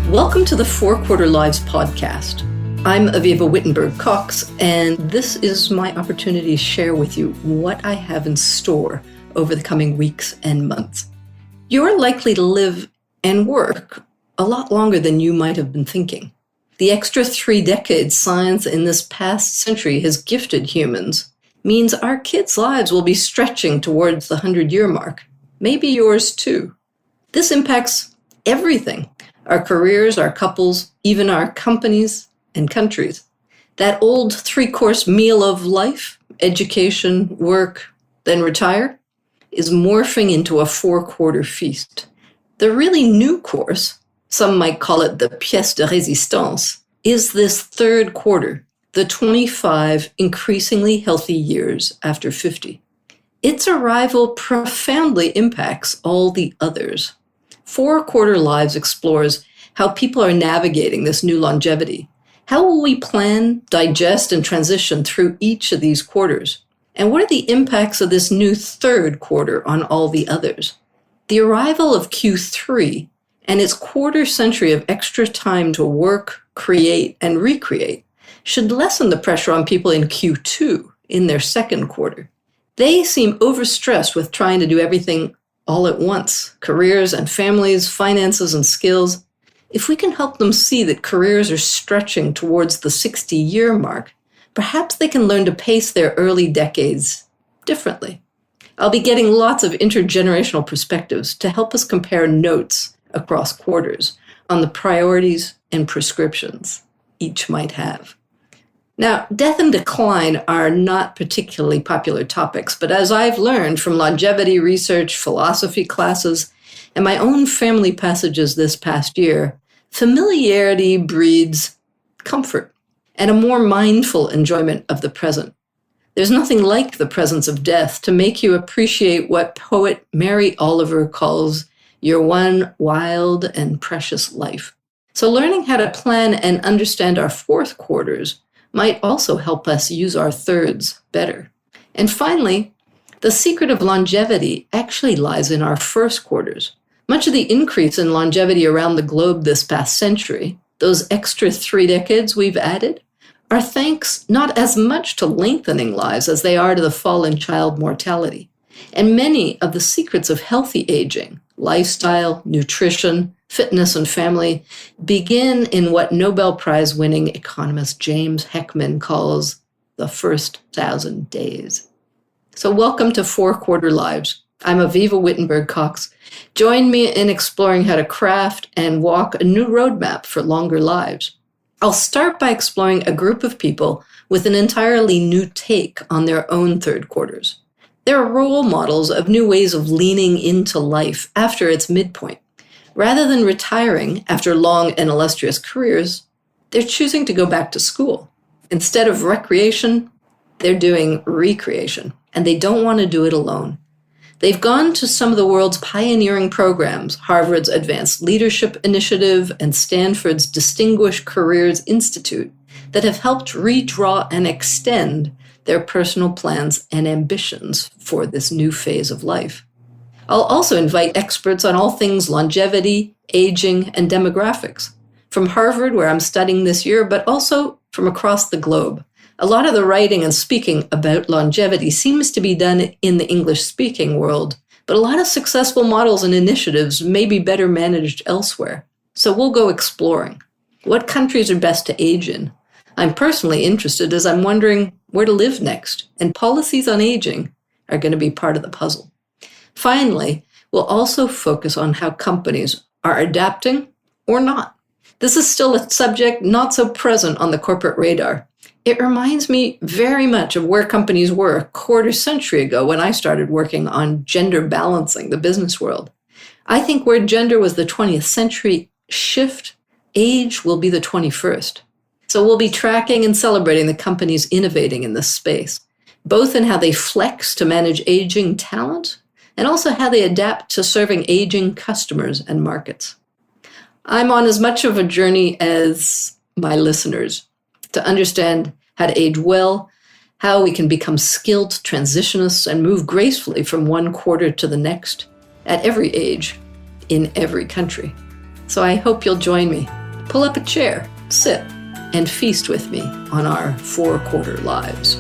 Welcome to the Four Quarter Lives podcast. I'm Aviva Wittenberg-Cox, and this is my opportunity to share with you what I have in store over the coming weeks and months. You're likely to live and work a lot longer than you might have been thinking. The extra 3 decades science in this past century has gifted humans means our kids' lives will be stretching towards the 100-year mark, maybe yours too. This impacts everything: our careers, our couples, even our companies and countries. That old 3-course meal of life, education, work, then retire, is morphing into a 4-quarter feast. The really new course, some might call it the pièce de résistance, is this 3rd quarter, the 25 increasingly healthy years after 50. Its arrival profoundly impacts all the others. 4 Quarter Lives explores how people are navigating this new longevity. How will we plan, digest, and transition through each of these quarters? And what are the impacts of this new 3rd quarter on all the others? The arrival of Q3 and its quarter century of extra time to work, create, and recreate should lessen the pressure on people in Q2 in their 2nd quarter. They seem overstressed with trying to do everything all at once: careers and families, finances and skills. If we can help them see that careers are stretching towards the 60-year mark, perhaps they can learn to pace their early decades differently. I'll be getting lots of intergenerational perspectives to help us compare notes across quarters on the priorities and prescriptions each might have. Now, death and decline are not particularly popular topics, but as I've learned from longevity research, philosophy classes, and my own family passages this past year, familiarity breeds comfort and a more mindful enjoyment of the present. There's nothing like the presence of death to make you appreciate what poet Mary Oliver calls your one wild and precious life. So learning how to plan and understand our 4th quarters might also help us use our 3rds better. And finally, the secret of longevity actually lies in our 1st quarters. Much of the increase in longevity around the globe this past century, those extra 3 decades we've added, are thanks not as much to lengthening lives as they are to the fall in child mortality. And many of the secrets of healthy aging, lifestyle, nutrition, fitness, and family begin in what Nobel Prize-winning economist James Heckman calls the first 1,000 days. So welcome to 4 Quarter Lives. I'm Aviva Wittenberg-Cox. Join me in exploring how to craft and walk a new roadmap for longer lives. I'll start by exploring a group of people with an entirely new take on their own 3rd quarters. They're role models of new ways of leaning into life after its midpoint. Rather than retiring after long and illustrious careers, they're choosing to go back to school. Instead of recreation, they're doing recreation, and they don't want to do it alone. They've gone to some of the world's pioneering programs, Harvard's Advanced Leadership Initiative and Stanford's Distinguished Careers Institute, that have helped redraw and extend their personal plans and ambitions for this new phase of life. I'll also invite experts on all things longevity, aging, and demographics, from Harvard, where I'm studying this year, but also from across the globe. A lot of the writing and speaking about longevity seems to be done in the English-speaking world, but a lot of successful models and initiatives may be better managed elsewhere. So we'll go exploring. What countries are best to age in? I'm personally interested as I'm wondering where to live next, and policies on aging are going to be part of the puzzle. Finally, we'll also focus on how companies are adapting or not. This is still a subject not so present on the corporate radar. It reminds me very much of where companies were a quarter century ago when I started working on gender balancing the business world. I think where gender was the 20th century shift, age will be the 21st. So we'll be tracking and celebrating the companies innovating in this space, both in how they flex to manage aging talent and also how they adapt to serving aging customers and markets. I'm on as much of a journey as my listeners to understand how to age well, how we can become skilled transitionists and move gracefully from one quarter to the next at every age in every country. So I hope you'll join me. pull up a chair, sit, and feast with me on our 4-quarter lives.